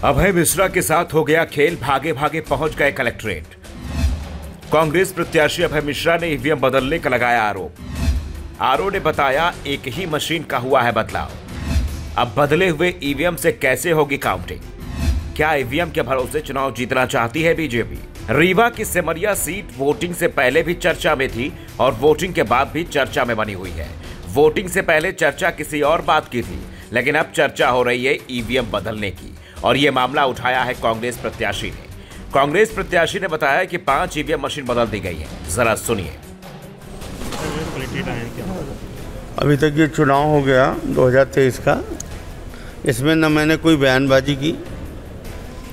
अभय मिश्रा के साथ हो गया खेल, भागे भागे पहुंच गए कलेक्ट्रेट। कांग्रेस प्रत्याशी अभय मिश्रा ने ईवीएम बदलने का लगाया आरोप। आरओ ने बताया एक ही मशीन का हुआ है बदलाव। अब बदले हुए ईवीएम से कैसे होगी काउंटिंग? क्या ईवीएम के भरोसे चुनाव जीतना चाहती है बीजेपी? रीवा की सेमरिया सीट वोटिंग से पहले भी चर्चा में थी और वोटिंग के बाद भी चर्चा में बनी हुई है। वोटिंग से पहले चर्चा किसी और बात की थी, लेकिन अब चर्चा हो रही है ईवीएम बदलने की, और ये मामला उठाया है कांग्रेस प्रत्याशी ने। कांग्रेस प्रत्याशी ने बताया कि 5 ईवीएम मशीन बदल दी गई है। जरा सुनिए। अभी तक ये चुनाव हो गया 2023 का, इसमें न मैंने कोई बयानबाजी की,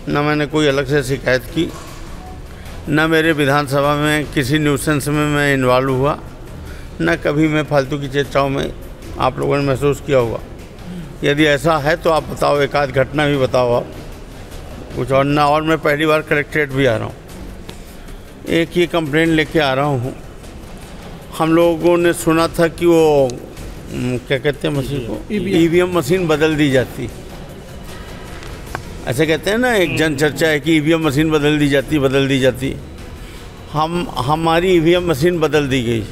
न मैंने कोई अलग से शिकायत की, न मेरे विधानसभा में किसी न्यूसेंस में मैं इन्वॉल्व हुआ, न कभी मैं फालतू की चर्चाओं में आप लोगों ने महसूस किया होगा। यदि ऐसा है तो आप बताओ, एक आध घटना भी बताओ आप कुछ। और ना, और मैं पहली बार कलेक्ट्रेट भी आ रहा हूँ, एक ही कंप्लेंट लेके आ रहा हूँ। हम लोगों ने सुना था कि वो क्या कहते हैं मशीन को, ईवीएम मशीन बदल दी जाती, ऐसे कहते हैं ना, एक जन चर्चा है कि ईवीएम मशीन बदल दी जाती। हमारी ईवीएम मशीन बदल दी गई,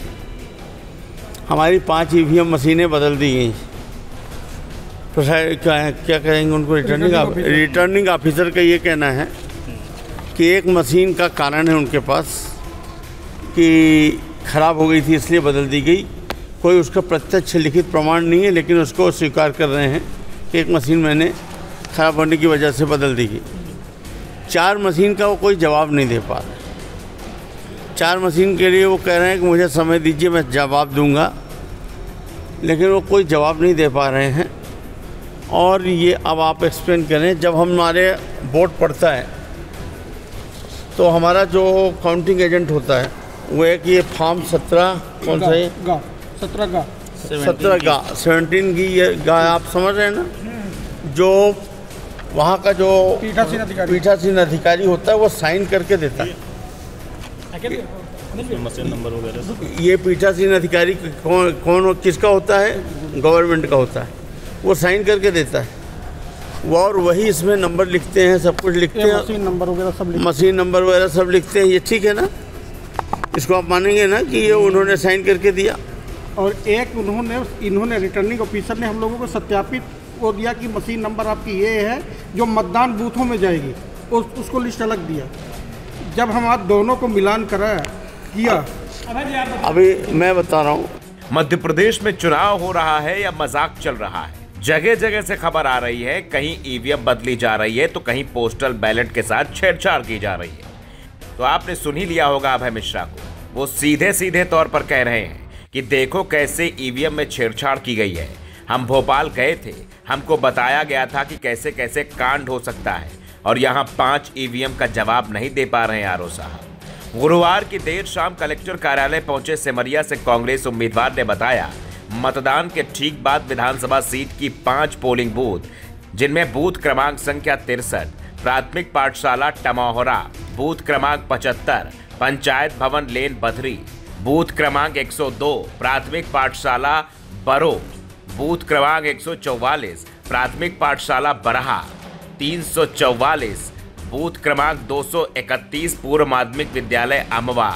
हमारी 5 ईवीएम मशीनें बदल दी गई। तो क्या कहेंगे उनको, रिटर्निंग ऑफिसर का ये कहना है कि एक मशीन का कारण है उनके पास कि ख़राब हो गई थी इसलिए बदल दी गई। कोई उसका प्रत्यक्ष लिखित प्रमाण नहीं है, लेकिन उसको स्वीकार कर रहे हैं कि एक मशीन मैंने ख़राब होने की वजह से बदल दी गई। 4 मशीन का वो कोई जवाब नहीं दे पा रहे। 4 मशीन के लिए वो कह रहे हैं कि मुझे समय दीजिए, मैं जवाब दूंगा, लेकिन वो कोई जवाब नहीं दे पा रहे हैं। और ये अब आप एक्सप्लेन करें, जब हमारे वोट पड़ता है तो हमारा जो काउंटिंग एजेंट होता है वो एक ये फॉर्म 17 कौन सा है, 17 की ये गा, आप समझ रहे हैं ना, जो वहाँ का जो पीठासीन अधिकारी होता है वो साइन करके देता है। मशीन नंबर वगैरह ये पीठासीन अधिकारी कौन किसका होता है, गवर्नमेंट का होता है, वो साइन करके देता है वो, और वही इसमें नंबर लिखते हैं, सब कुछ लिखते हैं, मशीन नंबर वगैरह सब लिखते हैं। ये ठीक है ना, इसको आप मानेंगे ना कि ये उन्होंने साइन करके दिया। और एक इन्होंने रिटर्निंग ऑफिसर ने हम लोगों को सत्यापित वो दिया कि मशीन नंबर आपकी ये है जो मतदान बूथों में जाएगी, उसको लिस्ट अलग दिया। जब हम आज दोनों को मिलान किया, अभी मैं बता रहा हूँ, मध्य प्रदेश में चुनाव हो रहा है या मजाक चल रहा है? जगह जगह से खबर आ रही है, कहीं ईवीएम बदली जा रही है तो कहीं पोस्टल बैलेट के साथ छेड़छाड़ की जा रही है। तो आपने सुन ही लिया होगा अभय मिश्रा को, वो सीधे सीधे तौर पर कह रहे हैं कि देखो कैसे ईवीएम में छेड़छाड़ की गई है। हम भोपाल गए थे, हमको बताया गया था कि कैसे कैसे कांड हो सकता है, और यहाँ 5 ईवीएम का जवाब नहीं दे पा रहे हैं आरओ साहब। गुरुवार की देर शाम कलेक्टर कार्यालय पहुंचे सेमरिया से कांग्रेस उम्मीदवार ने बताया, मतदान के ठीक बाद विधानसभा सीट की 5 पोलिंग बूथ, जिनमें बूथ क्रमांक संख्या 63 प्राथमिक पाठशाला टमोहरा, बूथ क्रमांक 75 पंचायत भवन लेन बधरी, बूथ क्रमांक 102 प्राथमिक पाठशाला बरो, बूथ क्रमांक 144 प्राथमिक पाठशाला बरहा, 344 बूथ क्रमांक 231 पूर्व माध्यमिक विद्यालय अमवा,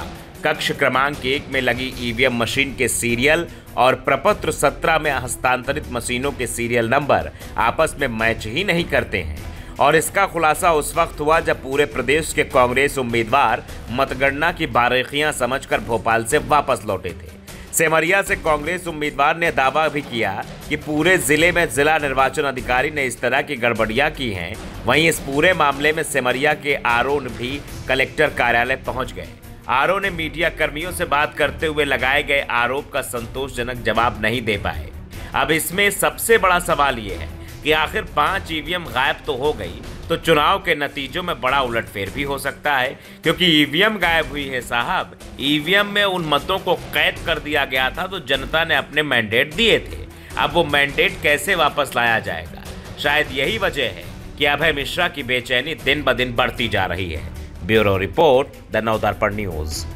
कक्ष क्रमांक 1 में लगी ईवीएम मशीन के सीरियल और प्रपत्र 17 में हस्तांतरित मशीनों के सीरियल नंबर आपस में मैच ही नहीं करते हैं। और इसका खुलासा उस वक्त हुआ जब पूरे प्रदेश के कांग्रेस उम्मीदवार मतगणना की बारीकियां समझकर भोपाल से वापस लौटे थे। सेमरिया से कांग्रेस उम्मीदवार ने दावा भी किया कि पूरे जिले में जिला निर्वाचन अधिकारी ने इस तरह की गड़बड़ियां की हैं। वहीं इस पूरे मामले में सेमरिया के आरओ भी कलेक्टर कार्यालय पहुंच गए। आरओ ने मीडिया कर्मियों से बात करते हुए लगाए गए आरोप का संतोषजनक जवाब नहीं दे पाए। अब इसमें सबसे बड़ा सवाल ये है कि आखिर 5 ईवीएम गायब तो हो गई, तो चुनाव के नतीजों में बड़ा उलटफेर भी हो सकता है, क्योंकि ईवीएम गायब हुई है साहब। ईवीएम में उन मतों को कैद कर दिया गया था तो जनता ने अपने मैंडेट दिए थे। अब वो मैंडेट कैसे वापस लाया जाएगा? शायद यही वजह है कि अभय मिश्रा की बेचैनी दिन ब दिन बढ़ती जा रही है। Bureau report, the Navdarpan news.